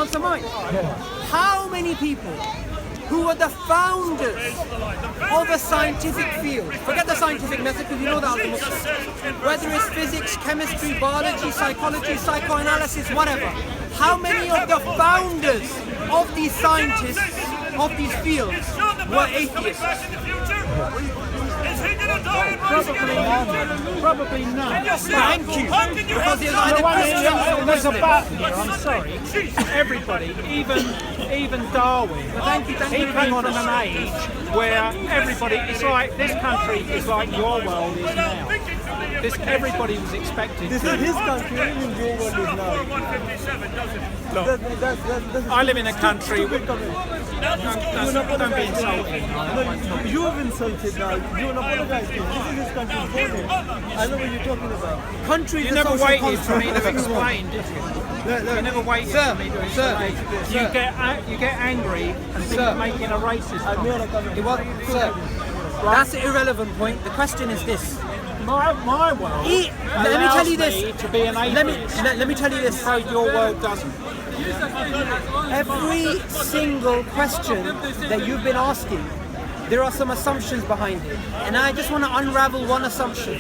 answer mine? How many people who were the founders of a scientific field, forget the scientific method because you know that as a Muslim, whether it's physics, chemistry, biology, psychology, psychoanalysis, whatever, how many of the founders of these scientists, of these fields, were atheists? Probably none. Thank you. Because there's either Christians or There's a Muslims. but here, I'm sorry. Everybody, even Darwin, Thank you he came very from much. an age where everybody, it's like this country is like your world is now. Everybody was expected This to. is his country, and your world is now. Look, That's I live in a country with. Don't Don't be insulting. No, you have insulted now. You don't apologize to him. This is his country's borders. I know what you're talking about. Countries You are never social waited for me to constructs. explain, did you? You never waited Sir, for me to sir, explain. sir. You get angry and think Sir. you're making a racist I'm comment. not a comment. It was, sir, that's an irrelevant point. The question is this. My world Let me tell you allows me this. to be an atheist. Let me tell you this. So your world doesn't. Every single question that you've been asking, there are some assumptions behind it. And I just want to unravel one assumption.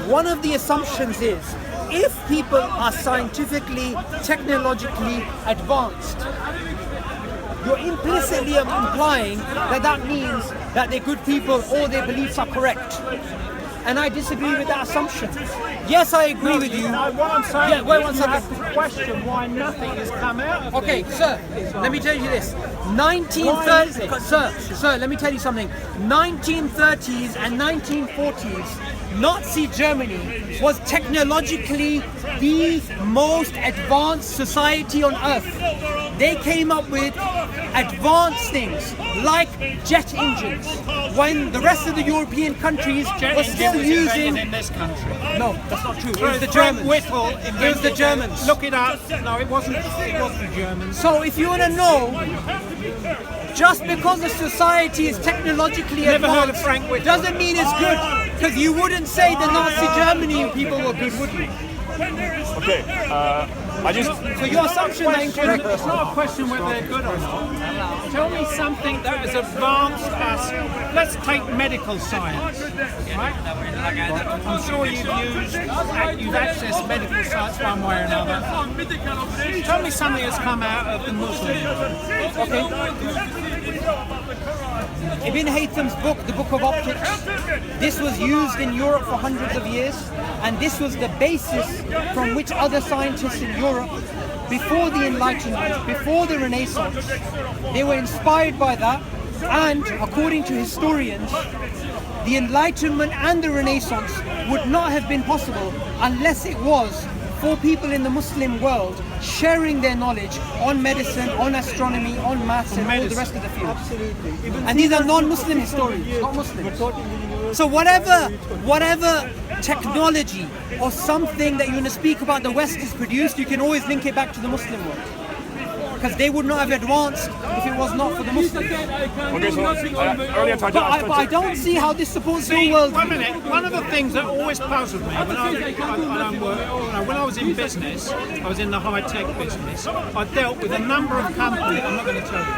One of the assumptions is, if people are scientifically, technologically advanced, you're implicitly implying that that means that they're good people or their beliefs are correct. And I disagree with that assumption. Yes, I agree with you. No, what I'm saying Yeah, wait is one you second. have to question why nothing has come out of Okay, these. sir, let me tell you this. Why is 1930s, it? sir, let me tell you something. 1930s and 1940s, Nazi Germany was technologically the most advanced society on earth. They came up with advanced things like jet engines when the rest of the European countries Jet were engine still was invented using. in this country. No, that's not true. It was the Frank Germans. Whittle It was invented the Germans. Look it up. No, it wasn't. It wasn't the Germans. So if you want to know, just because a society is technologically Never heard of advanced Frank Whittle. doesn't mean it's good. Because you wouldn't say the Nazi Germany people were good, would you? Okay, I just So your assumptions are incorrect. It's not a question whether they're good or not. Tell me something that has advanced us. Let's take medical science, right? I'm sure you've accessed medical science one way or another. Tell me something that's come out of the Muslim world. Ibn Haytham's book, the Book of Optics, this was used in Europe for hundreds of years, and this was the basis from which other scientists in Europe, before the Enlightenment, before the Renaissance, they were inspired by that. And according to historians, the Enlightenment and the Renaissance would not have been possible unless it was for people in the Muslim world sharing their knowledge on medicine, on astronomy, on maths, and all the rest of the fields. Absolutely. Even And these are non-Muslim historians, not Muslims. So whatever technology or something that you want to speak about the West has produced, you can always link it back to the Muslim world. Because they would not have advanced if it was not for the Muslims. okay. So earlier But I don't see how this supports your See, world. one minute. One of the things that always puzzled me when I was in business, I was in the high-tech business. I dealt with a number of companies. I'm not going to tell you.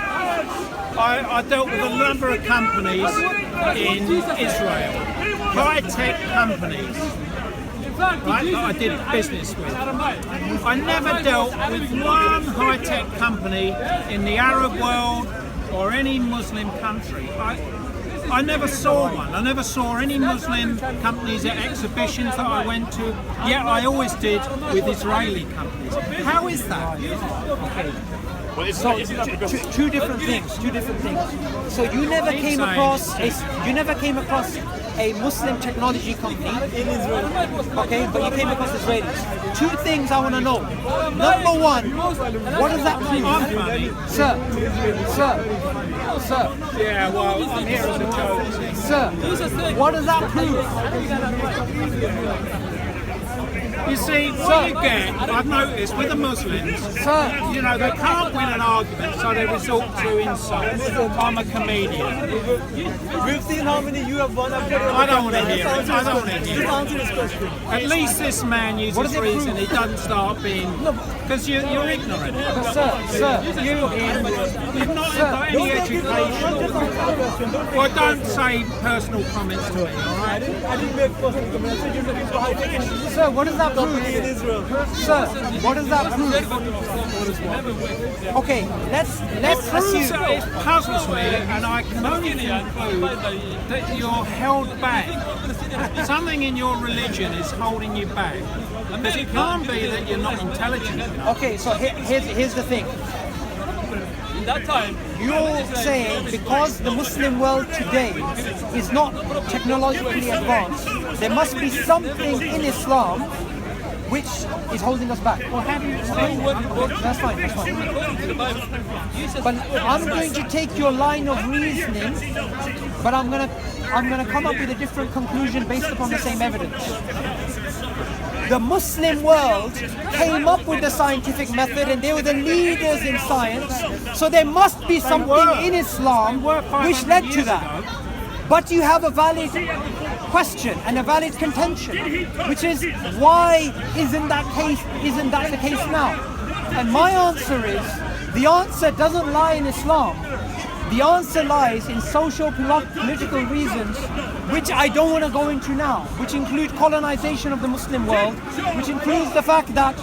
I dealt with a number of companies in Israel, high-tech companies, right, that I did business with. I never dealt with one high-tech company in the Arab world or any Muslim country. I never saw one. I never saw any Muslim companies at exhibitions that I went to. Yet I always did with Israeli companies. How is that? well, it's So not because two different things. So you never came across a Muslim technology company in Israel. okay, but you came across Israelis. Two things I want to know. Number one, what does that prove? Sir. Yeah, well, I'm here as a joke. Sir, what does that prove? You see, what you get, I've noticed with the Muslims, Sir, you know, they can't win an argument, so they resort to insults. I'm a comedian. We've seen how many you have won after. I don't want to hear it. I don't want to hear Just it. answer this question. At least this man What uses does it reason. prove? He doesn't start being. no, Because you're ignorant. Sir, You've not got any education. Well, don't say personal comments to it, all right? I didn't make personal comments. I said you're looking for high tech. sir, what does that prove? In Israel. Sir, what does that prove? Okay, let's assume. It puzzles me, and I can only conclude that you're held back. Something in your religion is holding you back. Because it can't be that you're not intelligent enough. Okay, so here's the thing. You're saying because the Muslim world today is not technologically advanced, there must be something in Islam which is holding us back. Well, how do you explain it? That's fine. But I'm going to take your line of reasoning, but I'm gonna come up with a different conclusion based upon the same evidence. The Muslim world came up with the scientific method and they were the leaders in science. So there must be something in Islam which led to that. But you have a valid question and a valid contention, which is why isn't that the case now? And my answer is, the answer doesn't lie in Islam. The answer lies in social political reasons, which I don't want to go into now, which include colonization of the Muslim world, which includes the fact that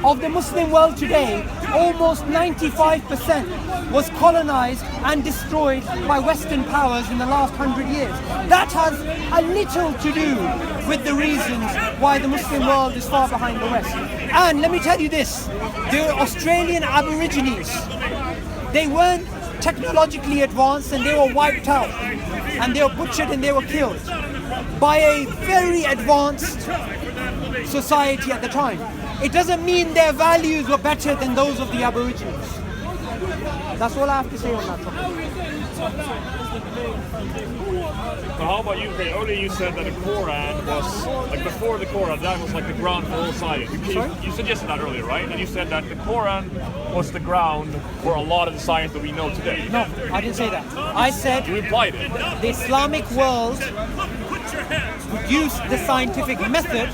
of the Muslim world today, almost 95% was colonized and destroyed by Western powers in the last 100 years. That has a little to do with the reasons why the Muslim world is far behind the West. And let me tell you this, the Australian Aborigines, they weren't technologically advanced and they were wiped out and they were butchered and they were killed by a very advanced society at the time. It doesn't mean their values were better than those of the Aborigines. That's all I have to say on that topic. So how about you, Craig? Earlier you said that the Quran was, like before the Quran, that was like the ground for all science. You suggested that earlier, right? And you said that the Quran was the ground for a lot of the science that we know today. No, I didn't say that. I said You implied it. the Islamic world produced the scientific method,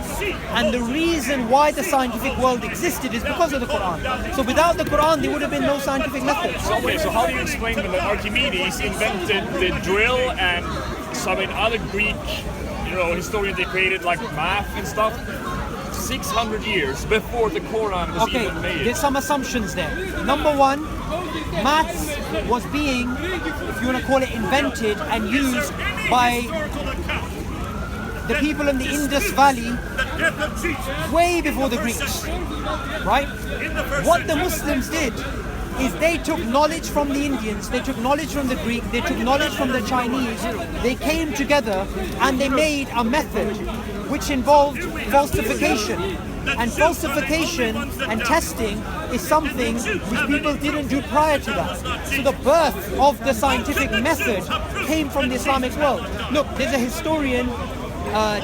and the reason why the scientific world existed is because of the Quran. So without the Quran, there would have been no scientific method. Okay, so how do you explain that Archimedes invented the drill and some other Greek, historians, they created like math and stuff 600 years before the Quran was even made? There's some assumptions there. Number one, maths was being, if you want to call it, invented and used by the people in the Indus Valley way before the Greeks, right? What the Muslims did is they took knowledge from the Indians, they took knowledge from the Greek, they took knowledge from the Chinese, they came together and they made a method which involved falsification. And falsification and testing is something which people didn't do prior to that. So the birth of the scientific method came from the Islamic world. Look, there's a historian,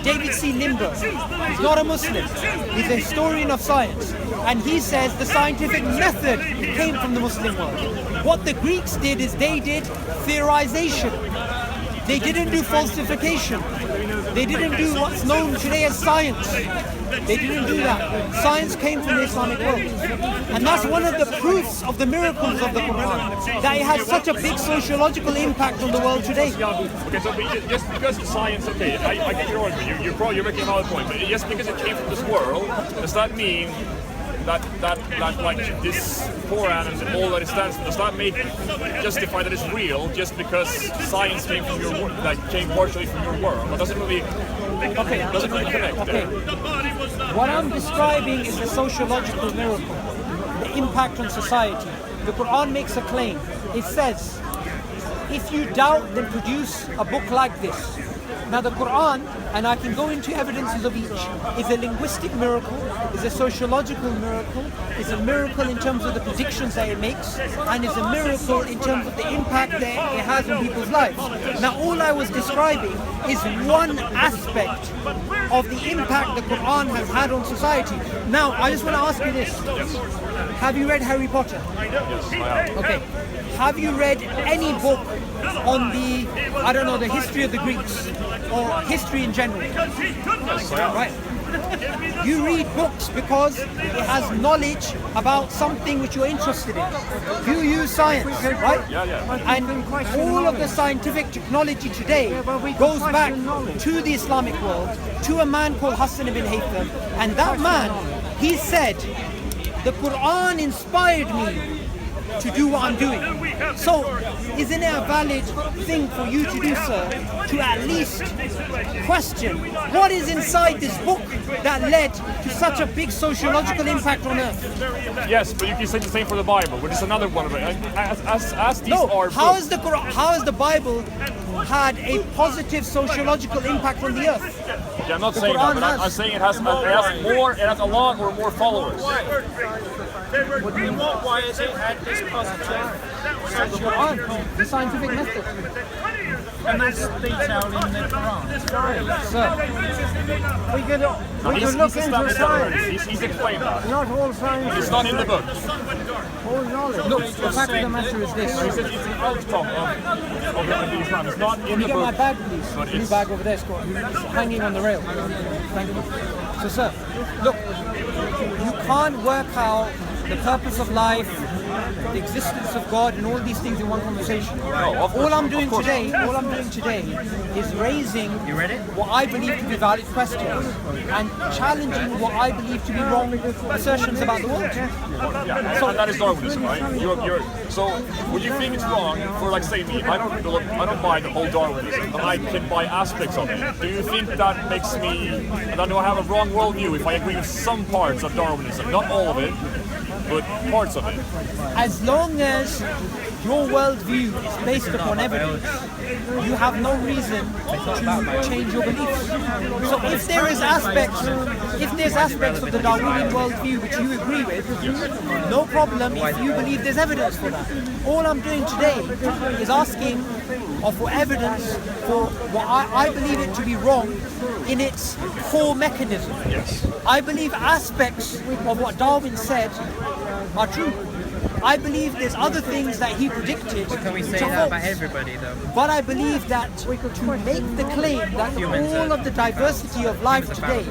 David C. Limber. He's not a Muslim. He's a historian of science. And he says the scientific method came from the Muslim world. What the Greeks did is they did theorization. They didn't do falsification. They didn't do what's known today as science. They didn't do that. Science came from the Islamic world. And that's one of the proofs of the miracles of the Quran, that it has such a big sociological impact on the world today. Okay, so just because it's science, okay, I get your argument. You're making a valid point, but just because it came from this world, does that mean that like this Quran and all that it stands for, does that justify that it's real just because science came from your world, came partially from your world? It doesn't really connect there. What I'm describing is a sociological miracle, the impact on society. The Quran makes a claim. It says, if you doubt, then produce a book like this. Now the Quran, and I can go into evidences of each, is a linguistic miracle, is a sociological miracle, is a miracle in terms of the predictions that it makes, and is a miracle in terms of the impact that it has on people's lives. Now all I was describing is one aspect of the impact the Quran has had on society. Now I just want to ask you this. Have you read Harry Potter? Yes, I have. Okay. Have you read any book on the history of the Greeks or history in general? Yes, I have. Right. You read books because it has knowledge about something which you're interested in. You use science, right? And all of the scientific technology today goes back to the Islamic world, to a man called Hassan ibn Haytham, and that man, he said, the Quran inspired me to do what I'm doing. So, isn't it a valid thing for you to do, sir, to at least question what is inside this book that led to such a big sociological impact on Earth? Yes, but you can say the same for the Bible, which is another one of it. As these are how has the Bible had a positive sociological impact on the Earth? Yeah, I'm not saying that, but I'm saying it has a lot or more followers. In what way has it had this positive? The Quran, the scientific method. And that's detailed in the Quran. Sir, We can look into science. He's explained that. Not all science It's not in the book. all knowledge. look, the fact of the matter is this. He says it's an outcome of Islam. It's not in Can the you get my book. bag, please? But Blue it's- bag over there, Scott. It's hanging on the rail. Thank you. So, sir, look, you can't work out the purpose of life, the existence of God, and all these things in one conversation. No, of course, all I'm of doing course. today is raising what I believe to be valid questions and challenging what I believe to be wrong assertions about the world. Yeah, and that is Darwinism, right? So would you think it's wrong for, like, say me? I don't buy the whole Darwinism, but I can buy aspects of it. Do you think that makes me that do I have a wrong worldview if I agree with some parts of Darwinism, not all of it, but parts of it? As long as your worldview is based upon evidence, you have no reason to change your beliefs. So if there's aspects of the Darwinian worldview which you agree with, no problem if you believe there's evidence for that. All I'm doing today is asking for evidence for what I believe it to be wrong in its core mechanism. Yes. I believe aspects of what Darwin said are true. I believe there's other things that he predicted. Can we say which are that about false. everybody though? But I believe that to make the claim that all of the diversity of life today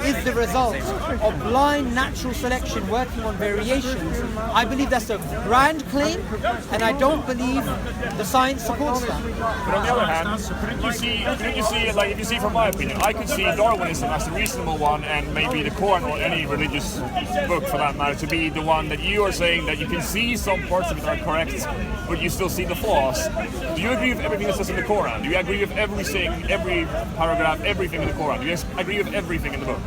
is the result of blind natural selection working on variations, I believe that's a grand claim, and I don't believe the science supports that. But on the other hand, couldn't you see it, like, if you see from my opinion, I could see Darwinism as the reasonable one, and maybe the Quran or any religious book for that matter to be the one that you are saying that you can see some parts of it are correct, but you still see the flaws. Do you agree with everything that says in the Quran? Do you agree with everything, every paragraph, everything in the Quran? Do you agree with everything in the book?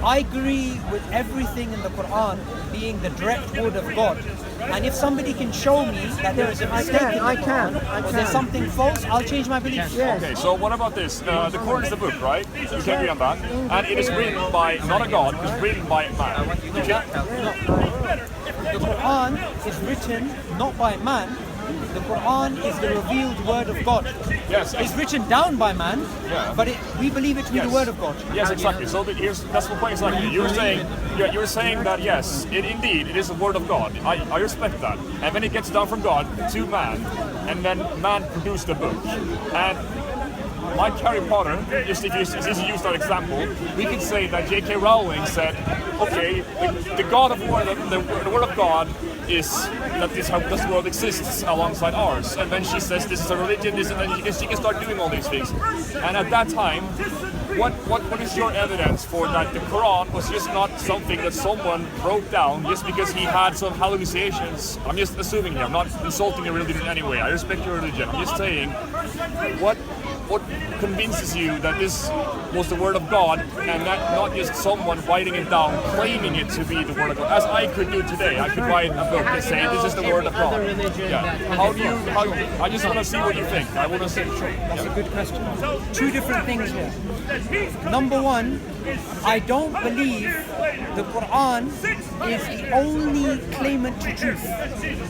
I agree with everything in the Quran being the direct word of God. And if somebody can show me that there is a mistake in the Quran, or there's something false, I'll change my beliefs. Okay, so what about this? The Quran is the book, right? You can agree on that. And it is written by, not a god, it's written by a man. You can, The Quran is written not by man. The Quran is the revealed word of God. yes, It's written down by man, Yeah. but we believe it to be the word of God. Yes, exactly. So that's the point exactly. You're saying that yes, it is the word of God. I respect that. And then it gets down from God to man, and then man produced the book. And like Harry Potter, just if you use that example, we could say that J.K. Rowling said, okay, the God of war, the word of God is that this world exists alongside ours, and then she says this is a religion, this, and then she can start doing all these things. And at that time, what is your evidence for that the Quran was just not something that someone wrote down just because he had some hallucinations? I'm just assuming here. I'm not insulting your religion in any way. I respect your religion. I'm just saying, what convinces you that this was the word of God and not just someone writing it down, claiming it to be the word of God? As I could do today, I could write a book and say this is the word of God. I just want to see what you think. I want to see. That's a good question. Two different things here. Number one, I don't believe the Quran is the only claimant to truth.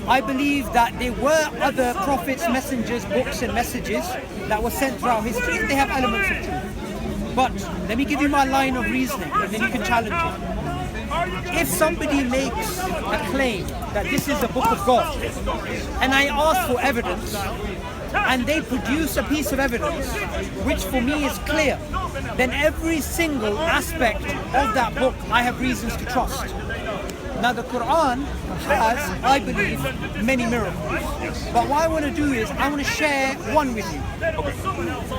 I believe that there were other prophets, messengers, books and messages that were sent throughout history, and they have elements of truth. But let me give you my line of reasoning, and then you can challenge it. If somebody makes a claim that this is a book of God, and I ask for evidence, and they produce a piece of evidence which for me is clear, then every single aspect of that book I have reasons to trust. Now the Quran has, I believe, many miracles. But what I want to do is, I want to share one with you.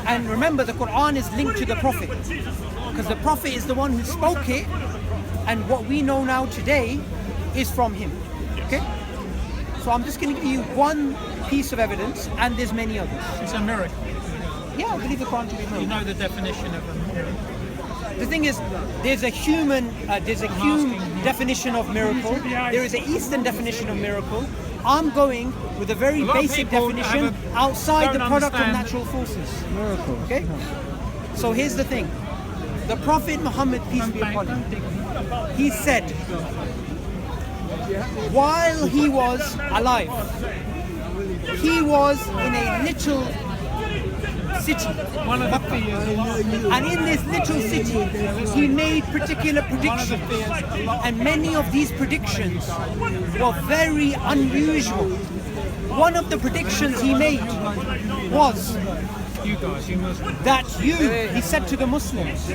And remember, the Quran is linked to the Prophet. Because the Prophet is the one who spoke it, and what we know now today is from him. Okay? So I'm just going to give you one piece of evidence, and there's many others. It's a miracle. Yeah, I believe the Quran to be a You miracle. know the definition of a miracle. The thing is, there's a human definition of miracle. There is an Eastern definition of miracle. I'm going with a very lot of basic people definition outside the don't product of understand. natural forces. Miracle. Okay? So here's the thing. The Prophet Muhammad, peace be upon him, he said, while he was alive, he was in a little city. One of the fears. And in this little city, he made particular predictions. And many of these predictions were very unusual. One of the predictions he made was You guys, you must. that he said to the Muslims,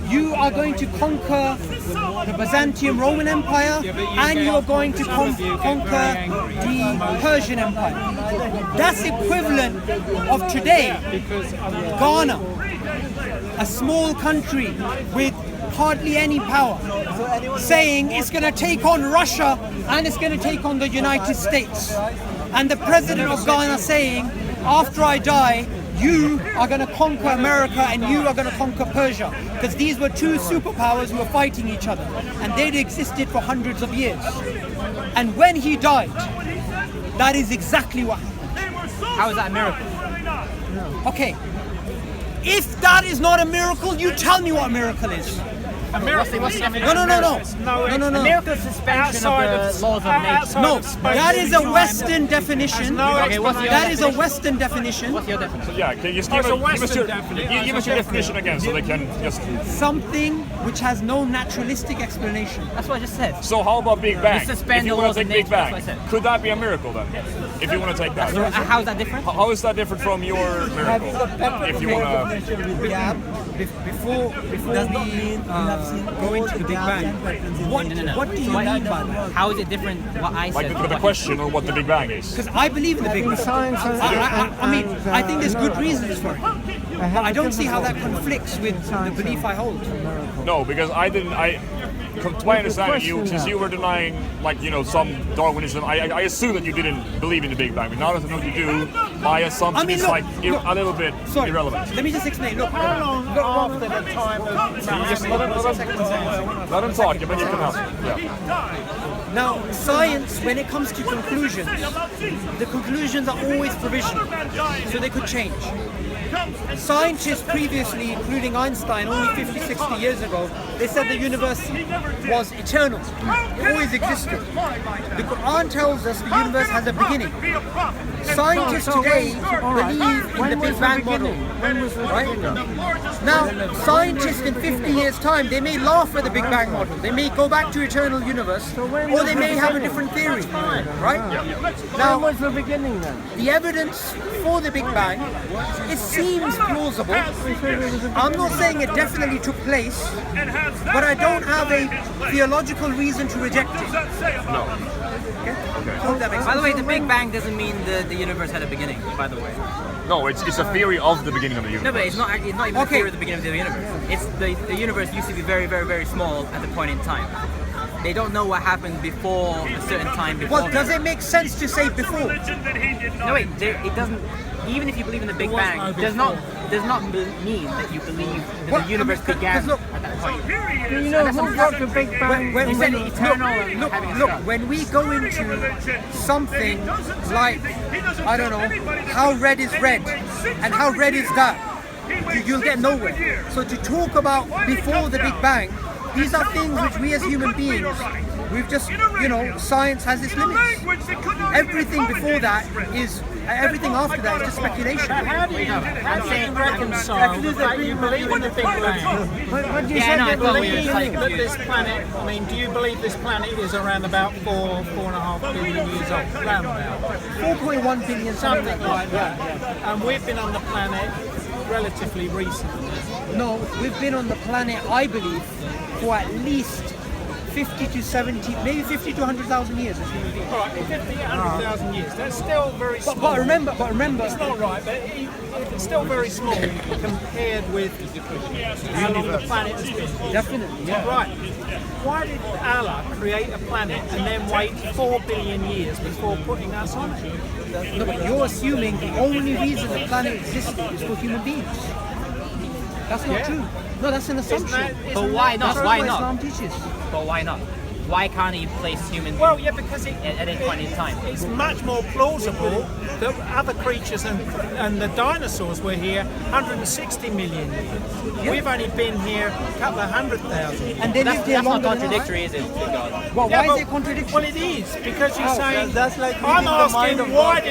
you are going to conquer the Byzantium Roman Empire and you are going to conquer the Persian Empire. That's equivalent of today, Ghana, a small country with hardly any power, saying it's going to take on Russia and it's going to take on the United States. And the president of Ghana saying, after I die, you are going to conquer America and you are going to conquer Persia. Because these were two superpowers who were fighting each other. And they'd existed for hundreds of years. And when he died, that is exactly what happened. How is that a miracle? Okay. If that is not a miracle, you tell me what a miracle is. A miracle. No. Miracle is suspension of the laws of nature. No, that is a Western definition. Okay, what's your That is a definition? Western definition. What's your definition? Yeah, can you just That's give, a us, give, us your, Western definition. give us your definition again so they can just... Something which has no naturalistic explanation. That's what I just said. So how about Big Bang? You suspend If you the want laws to of take Big nature, that's Bang, what I said. could that be a miracle then? If you want to take that. So, how is that different? How is that different from your miracle? If you want to... Before we go into the Big Bang, what do you mean by that? How is it different what I Like said? the question or what the Big Bang is. Because I believe in the Big Bang. I think there's good reasons for it. But I don't see how that conflicts with the belief I hold. No, because to my understanding, since you were denying, some Darwinism, I assume that you didn't believe in the Big Bang. But now that I know you do, my assumption is a little bit irrelevant. Let me just explain. Look, How long after the time of... Let him talk, but you can ask. Yeah. now science, when it comes to conclusions, the conclusions are always provisional, so they could change. Scientists previously, including Einstein, only 50, 60 years ago, they said the universe was eternal. It always existed. The Quran tells us the universe has a beginning. Scientists today believe in the Big Bang model. Right? Now, scientists in 50 years' time, they may laugh at the Big Bang model. They may go back to eternal universe, or they may have a different theory. Right? Now, What's the beginning then? the evidence for the Big Bang, it seems plausible. I'm not saying it definitely took place, but I don't have a theological reason to reject it. No. Okay? Hope that makes By the sense. way, the Big Bang doesn't mean the universe had a beginning, by the way. No, it's a theory of the beginning of the universe. No, but it's not even a Okay. theory of the beginning of the universe. It's the universe used to be very, very, very small at the point in time. They don't know what happened before a certain time before. Well, does it make sense to say before? No, wait, it doesn't. Even if you believe in the Big Bang, does not mean that you believe that Well, the universe I mean, began 'cause look- at that point. Do you know who got the Big Bang? You said eternal and having a Look, start. when we go into something like, I don't know, how red is red and how red is that, you'll get nowhere. So to talk about before the Big Bang, these are things which we as human beings We've just, science has its limits. Everything before that everything after that is just speculation. How do you reconcile the fact you believe in the Big Bang? What do you Yeah, say? no, I Do you thought we were believe slightly that confused. this planet, do you believe this planet is around about 4.5 billion years old? Around about. 4.1 billion, Something like that. And we've been on the planet relatively recently. No, we've been on the planet, I believe, for at least 50 to 70, maybe 50 to 100,000 years as human beings. Right, 50, 100,000 years. That's still very small. But remember, It's not right, but it's still very small compared with how long the planet has been. definitely, yeah. Right. Why did Allah create a planet and then wait 4 billion years before putting us on it? No, but you're assuming the only reason the planet existed is for human beings. That's not Yeah. true. No, that's an assumption. But why not? That's Why what not? Islam teaches. But why not? Why can't he place human Well, beings yeah, because at any point in time? it's much more plausible that other creatures and the dinosaurs were here 160 million years. We've only been here a couple of 100,000. And they That's, lived here that's not longer than us. contradictory, is it, to God? Well, Yeah, why but- is it contradictory? Well, it is because you're How? saying That's like I'm reading the mind asking of why God.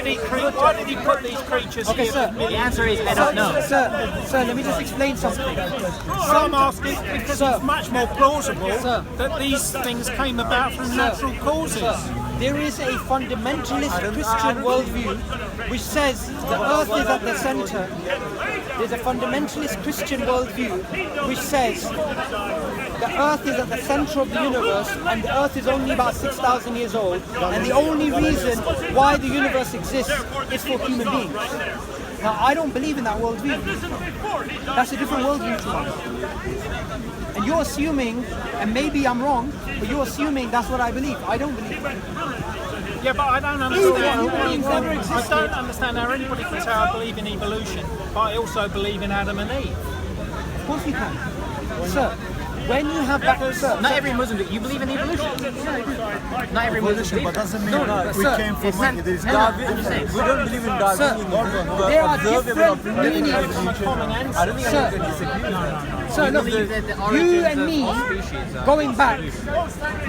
did he put these creatures Okay, here? sir. for The millions? answer is I don't know. Sir, let me just explain something. So I'm asking because Sir. it's much more plausible Sir. that these things came about from natural causes. There is a fundamentalist Christian worldview which says the earth is at the center. There's a fundamentalist Christian worldview which says the earth is at the center of the universe and the earth is only about 6,000 years old and the only reason why the universe exists is for human beings. Now, I don't believe in that worldview. That's a different worldview to mine. And you're assuming, and maybe I'm wrong, but you're assuming that's what I believe. I don't believe it. Yeah, but I don't understand. Human beings never I existed. don't understand how anybody can say I believe in evolution, but I also believe in Adam and Eve. Of course you can. Sir, when you have that, sir, Not every Muslim, you believe in evolution? Not every Muslim But believes. doesn't mean No, we sir, came from it's not- there is no, no, Darwin. I'm just saying. We don't believe in Darwinism. there are different meanings. Common I don't ancestors. think Sir. I can disagree. Sir, look, believe that the you origins and of me, all species are- going back,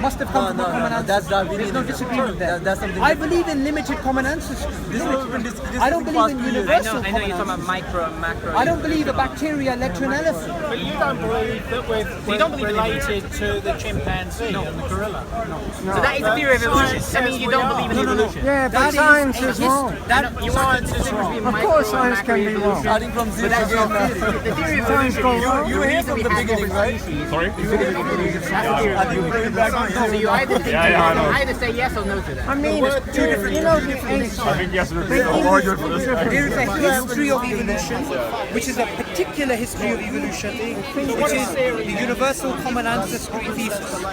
must have come No, from no, a common no, ancestry. that's Darwinism. There's no disagreement there. That's something I different. believe in limited common ancestry. This has been discussed I don't believe in past 2 years. universal I know common you're talking about ancestry. micro, macro. I don't believe a bacteria led to an elephant. But you don't believe that we're don't believe in related to the chimpanzee and the gorilla. So that is a theory of evolution. Science That means says you we don't are. believe in No, no, no. evolution. Yeah, That but is science a is his- wrong. that- You science is wrong. Of course science can be wrong. Starting from zero But that's again. not the theory of Science evolution. goes wrong. You were here from the beginning, right? Sorry? That's the theory of evolution. So you either think Yeah, I know. either say yes or no to that. I mean, two different, you know, the ancient. I think yes, we're all arguing for this. There is a history of evolution, which is a particular history of evolution, which is the universal common ancestry thesis.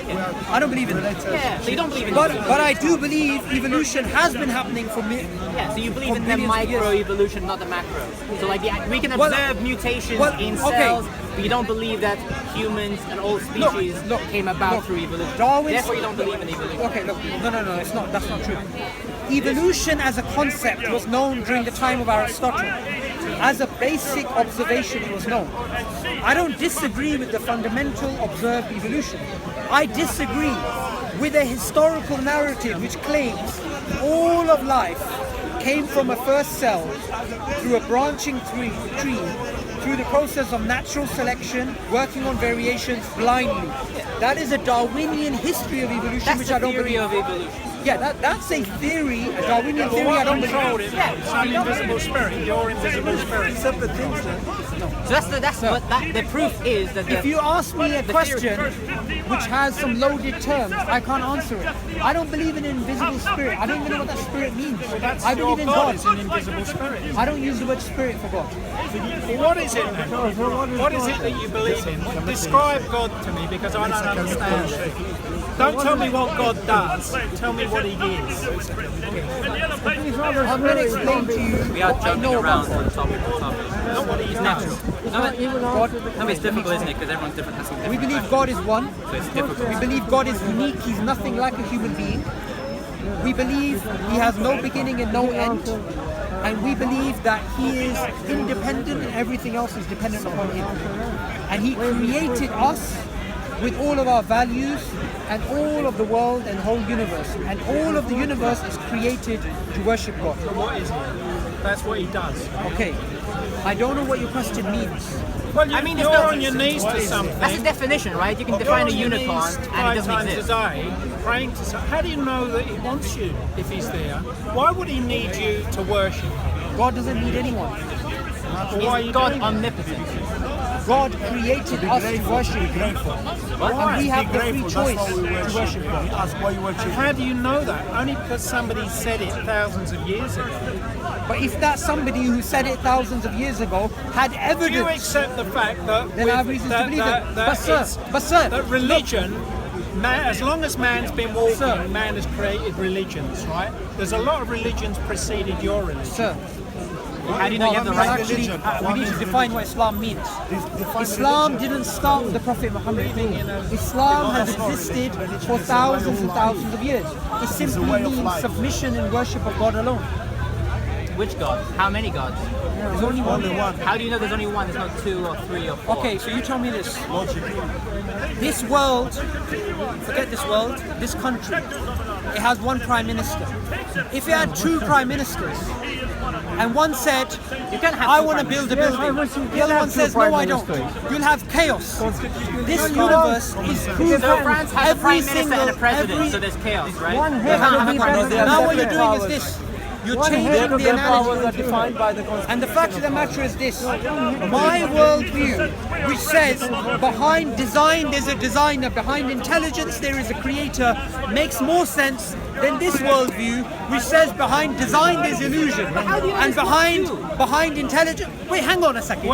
I don't believe in that. Yeah, so you don't believe in But evolution. I do believe evolution has been happening for me. Yeah, so you believe for in the millions of years. micro evolution, not the macro. So like we can Well, observe mutations well, in okay. cells, but you don't believe that humans and all species look, came about look, through evolution. Darwin's- Therefore, you don't believe in evolution. Okay, look, no, it's not. That's not true. Evolution as a concept was known during the time of Aristotle. As a basic observation, it was known. I don't disagree with the fundamental observed evolution. I disagree with a historical narrative which claims all of life came from a first cell through a branching tree through the process of natural selection, working on variations blindly. That is a Darwinian history of evolution, That's which the I don't theory believe. of evolution. Yeah, that's a theory, a Darwinian theory. I don't Controlled believe. it. It's an invisible spirit. Your invisible spirit. Separate things then. So that's what the proof is that If the, you ask me a the question theory- which has some loaded terms, I can't answer it. I don't believe in an invisible spirit. I don't even know what that spirit means. That's I your believe in God God. is an invisible spirit. I don't use the word spirit for God. Well, what is it then? What is it that you believe in? Describe God to me because I don't understand it. Don't tell me what God does. Tell me what He is. I'm going to explain to you we are what I jumping know around about God. from topic to topic. Not what He It's does. natural. No, but, God. no, but it's difficult, isn't it? Because everyone's different. Has some We different believe God is one. so it's difficult. We believe God is unique. He's nothing like a human being. We believe He has no beginning and no end. And we believe that He is independent and everything else is dependent upon Him. And He created us with all of our values and all of the world and whole universe. And all of the universe is created to worship God. So what is he? That's what he does. Okay, I don't know what your question means. Well, I mean, you're there's no- on your knees to something. That's a definition, right? You can You're define a on your unicorn knees and it 5 doesn't times exist. a day, praying to how do you know that he wants you if he's there? Why would he need you to worship? God doesn't need anyone. Or why are Is you God doing it? omnipotent? God created us to worship Him. And we have the free choice to worship Him. And how do you know that? Only because somebody said it thousands of years ago. But if that somebody who said it thousands of years ago had Do you evidence, accept the fact that then I have reason to believe it. But sir, that religion, as long as man's been walking, Sir. man has created religions, right? There's a lot of religions preceded your religion. sir, How do you know you have the well, right actually, we need to define what Islam means. Islam didn't start with the Prophet Muhammad. Islam has existed for thousands and thousands of years. It simply means submission and worship of God alone. Which God? How many gods? There's only one. How do you know there's only one? There's not 2 or 3 or 4. Okay, so you tell me this. This world, forget this world, this country, it has one prime minister. If it had 2 prime ministers, and one said, You can't have I two want to prime build a building, the other one says, no I don't, you'll have chaos. This universe is proven. So France has a prime minister and a president, every- so there's chaos, right? Now what you're doing is this. You're changing the powers are analogy. defined by the Constitution. And the fact of the matter is this. My worldview, which says behind design there's a designer, behind intelligence there is a creator, makes more sense than this worldview, which says behind design there's illusion. And behind intelligence... Wait, hang on a second.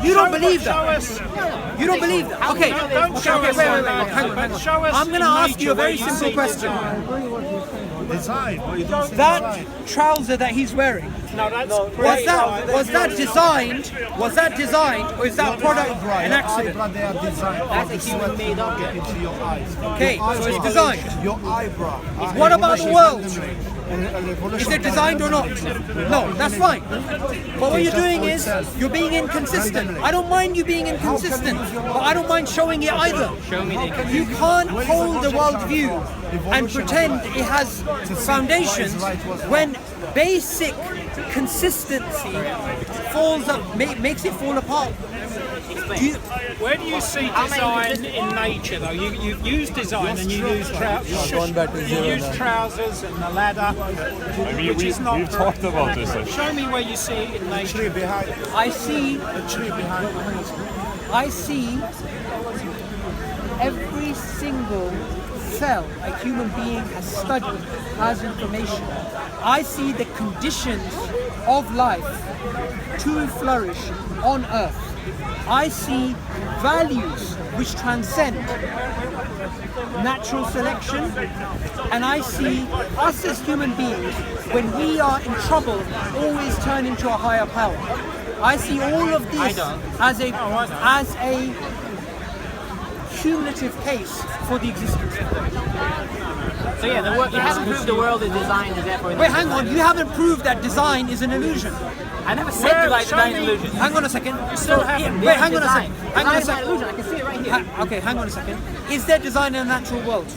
You don't believe that. You don't believe that. Okay, Don't show us wait, on hang nature, on. but show us I'm going to in ask you a nature where very you simple see question. Design. Why you don't say That design? trouser that he's wearing, No, that's was that designed? Was that designed, or is that product an accident? Eyebrow, they are designed. That's for a the human sweat made to object. get into your eyes. Okay, Your so it's eyebrow- designed. Your eyebrow. What about the world? Is Is it designed or not? No, that's fine. But what you're doing is you're being inconsistent. I don't mind you being inconsistent, but I don't mind showing it either. Show me the You can't hold the worldview and pretend it has foundations when basic consistency falls up, makes it fall apart. Do you, Where do you see design in nature, though? You've used design and you use trousers. Going back to You zero use now. trousers and the ladder, I mean, which is not. we've talked about this. Show me where you see it in nature. tree behind. I see every single cell a human being has studied, has information. I see the conditions of life to flourish on Earth. I see values which transcend natural selection, and I see us as human beings, when we are in trouble, always turn into a higher power. I see all of this as a cumulative case for the existence of God. So yeah, you haven't proved the world is designed, is therefore... Wait, hang on, you haven't proved that design is an illusion. I never said design is illusion. Hang on a second. still haven't- Wait, hang on a second. Hang on a Design is not second. illusion, I can see it right here. Okay, hang on a second. Is there design in a natural world?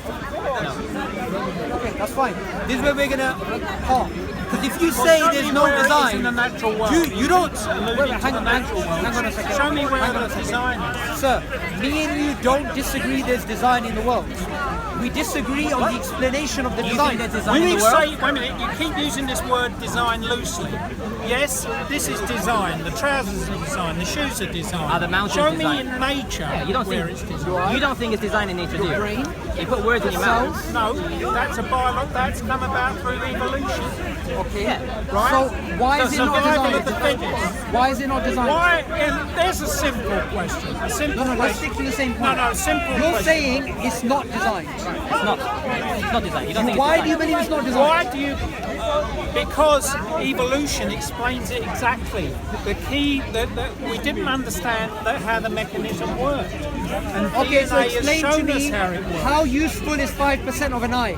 No. Okay, that's fine. This is where we're gonna part. Because if you say Show there's me no where it is design, in the natural world. you don't. Alluding Wait, to hang the on, natural world. hang on a second. Show me where Hang on a the second. design is. Sir, me and you don't disagree there's design in the world. We disagree on the explanation of the You design. think there's design in You the world? say, wait a minute, you keep using this word design loosely. Yes, this is design. The trousers are design. The shoes are design. Are the mountains Show me designed? in nature Yeah, you don't where think it's designed. you don't think it's designed in nature, do you? brain, You put words in your mouth. No, that's a biology. That's come about through evolution. Okay. Yeah. Right? So why is The it not survival of the designed? fittest. Why is it not designed? Why? And there's a simple question. A simple No, let's question. stick to the same point. No, simple You're question. saying it's not designed. It's not. It's not designed. You don't think Why it's do you designed. believe it's not designed? Why do you? Because evolution explains it exactly. The key that we didn't understand how the mechanism worked. And Okay, so DNA has explain to shown us me how it works. how useful is 5% of an eye?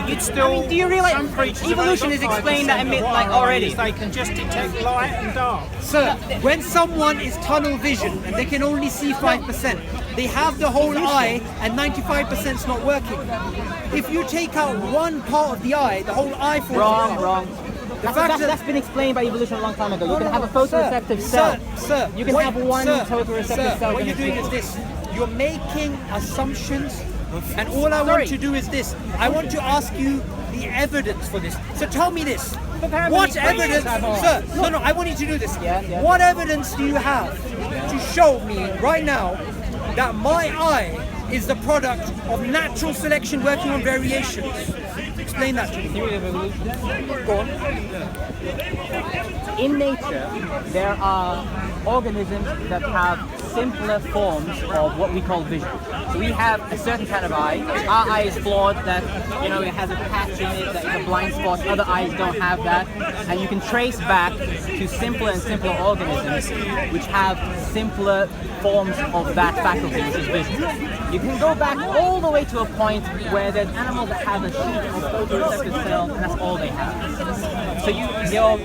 It's still. do you realize some creatures evolution have is explained that identified like what our already? eyes, They can just detect light and dark. Sir, when someone is tunnel vision and they can only see 5%, they have the whole eye and 95% is not working. If you take out one part of the eye, the whole eye falls apart. Wrong. That's been explained by evolution a long time ago. You can have a photoreceptive cell. Sir, You can have one photoreceptive cell. What you're doing is this. You're making assumptions, and all I want to do is this. I want to ask you the evidence for this. So tell me this. What evidence, sir? No, I want you to do this. Yeah. What evidence do you have to show me right now that my eye is the product of natural selection working on variations? Explain that to me. Theory of evolution. Go on. In nature, there are organisms that have simpler forms of what we call vision. So we have a certain kind of eye. Our eye is flawed, that it has a patch in it that is a blind spot. Other eyes don't have that, and you can trace back to simpler and simpler organisms which have simpler forms of that faculty, which is vision. You can go back all the way to a point where there's animals that have a sheet of photoreceptive cells, and that's all they have. So your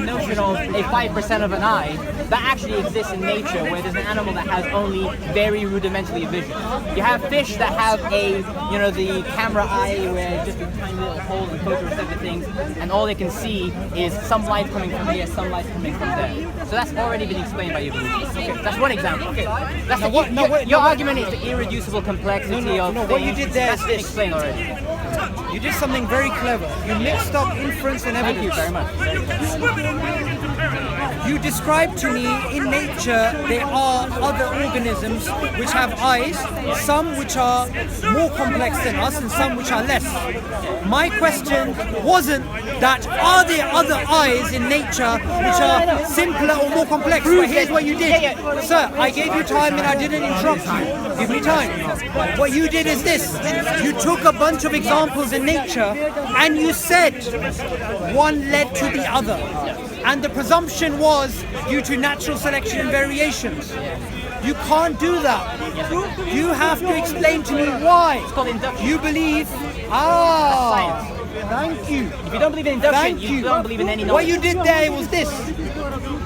notion of a 5% of an eye, that actually exists in nature, where there's an animal that has only very rudimentarily vision. You have fish that have the camera eye, where just a tiny little hole and photoreceptive things, and all they can see is some light coming from here, some light coming from there. So that's already been explained by evolution. Okay, that's one example. Okay, that's your argument is the irreducible complexity of what you did there that's is been this. explained already. You did something very clever. You mixed up inference and Thank you evidence. very much. You described to me in nature there are other organisms which have eyes, some which are more complex than us and some which are less. My question wasn't that are there other eyes in nature which are simpler or more complex, but here's what you did. Sir, I gave you time and I didn't interrupt you. Give me time. What you did is this. You took a bunch of examples in nature and you said one led to the other. And the presumption was due to natural selection and variations. You can't do that. You have to explain to me why. It's called induction. You believe. Science. Thank you. If you don't believe in induction, Thank you don't believe in any What knowledge. you did there was this.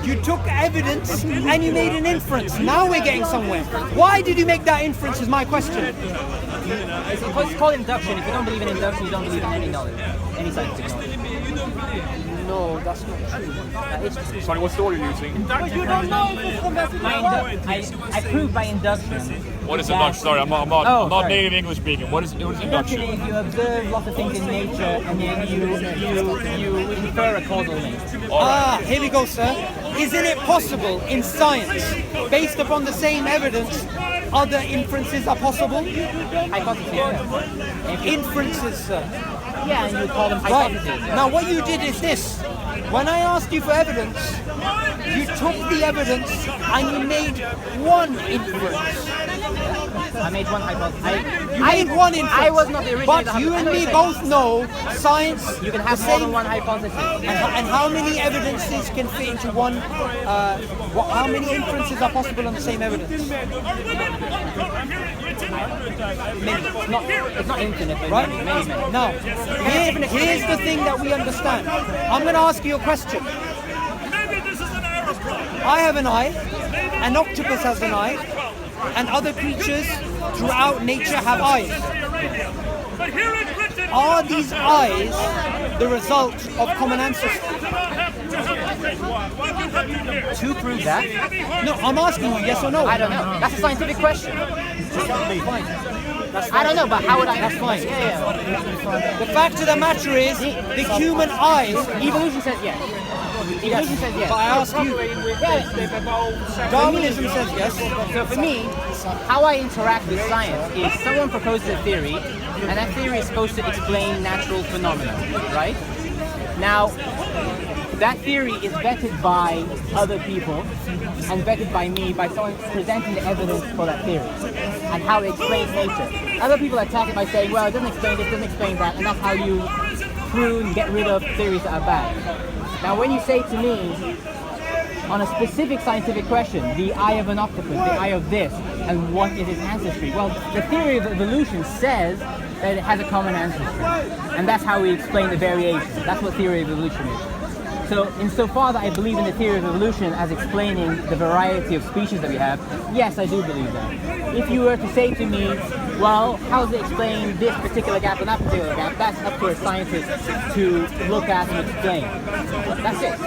You took evidence and you made an inference. Now we're getting somewhere. Why did you make that inference is my question. It's called induction. If you don't believe in induction, you don't believe in any knowledge, any scientific knowledge. No, that's not true. Sorry, what story are you using? I proved by induction. What is that- induction? Sorry, I'm not sorry. native English speaking. What is Induction induction? is you observe lots of things in nature and then you infer a causal link. Here we go, sir. Isn't it possible in science, based upon the same evidence, other inferences are possible? Hypothesis. Yeah. Inferences, sir. Yeah, and you call them Right. hypotheses. Yeah. Now, what you did is this. When I asked you for evidence, you took the evidence and you made one inference. I made one hypothesis. You made one inference. I was not the originator. But you and me both know science. You can the have more same. than one hypothesis. And how many evidences can fit into one? How many inferences are possible on the same evidence? It's not infinite, but Right? many. Now, here's the thing that we understand. I'm going to ask you a question. I have an eye, an octopus has an eye, and other creatures throughout nature have eyes. Are these eyes the result of common ancestry? To prove that, No, I'm asking you yes or no. I don't know. That's a scientific question. Fine. I don't know, but how would I? That's fine. Yeah. The fact of the matter is, the human eyes. Evolution says yes. Evolution says yes. But I ask you, Darwinism says yes. So for me, how I interact with science is someone proposes a theory, and that theory is supposed to explain natural phenomena, right? Now, that theory is vetted by other people and vetted by me, by someone presenting the evidence for that theory and how it explains nature. Other people attack it by saying, well, it doesn't explain this, doesn't explain that, and that's how you prune, get rid of theories that are bad. Now, when you say to me, on a specific scientific question, the eye of an octopus, the eye of this, and what is its ancestry? Well, the theory of evolution says that it has a common ancestry. And that's how we explain the variation. That's what theory of evolution is. So insofar that I believe in the theory of evolution as explaining the variety of species that we have, yes, I do believe that. If you were to say to me, well, how does it explain this particular gap and that particular gap, that's up to a scientist to look at and explain. That's it.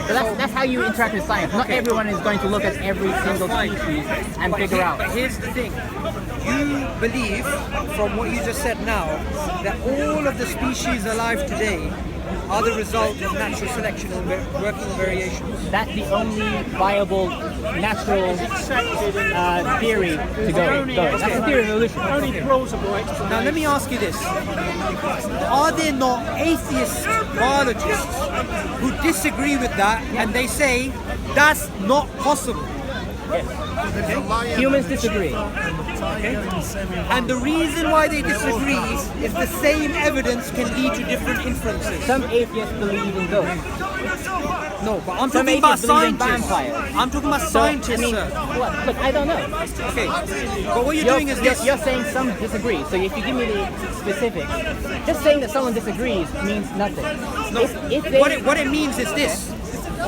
So that's how you interact with science. Not everyone is going to look at every single species and figure out. But here's the thing. You believe, from what you just said now, that all of the species alive today are the result of natural selection and working variations. That's the only viable natural theory to go. That's the theory of evolution. Only plausible explanation. Now let me ask you this. Are there not atheist biologists who disagree with that and they say that's not possible? Humans disagree. And the reason why they disagree is the same evidence can lead to different inferences. Some atheists believe in ghosts. No, but I'm Some talking about atheists believe in scientists. vampires. I'm talking about So, scientists, I mean, sir. what? Look, I don't know. Okay, but what you're doing is this. You're saying some disagree. So if you give me the specifics, just saying that someone disagrees means nothing. No, If they, what it means is this.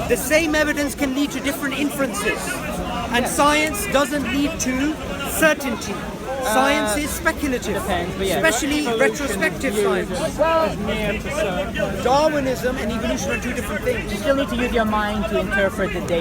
The same evidence can lead to different inferences. And science doesn't lead to certainty. Science is speculative, depends, but yeah. especially retrospective science. well, Darwinism and evolution are two different things. you still need to use your mind to interpret the data.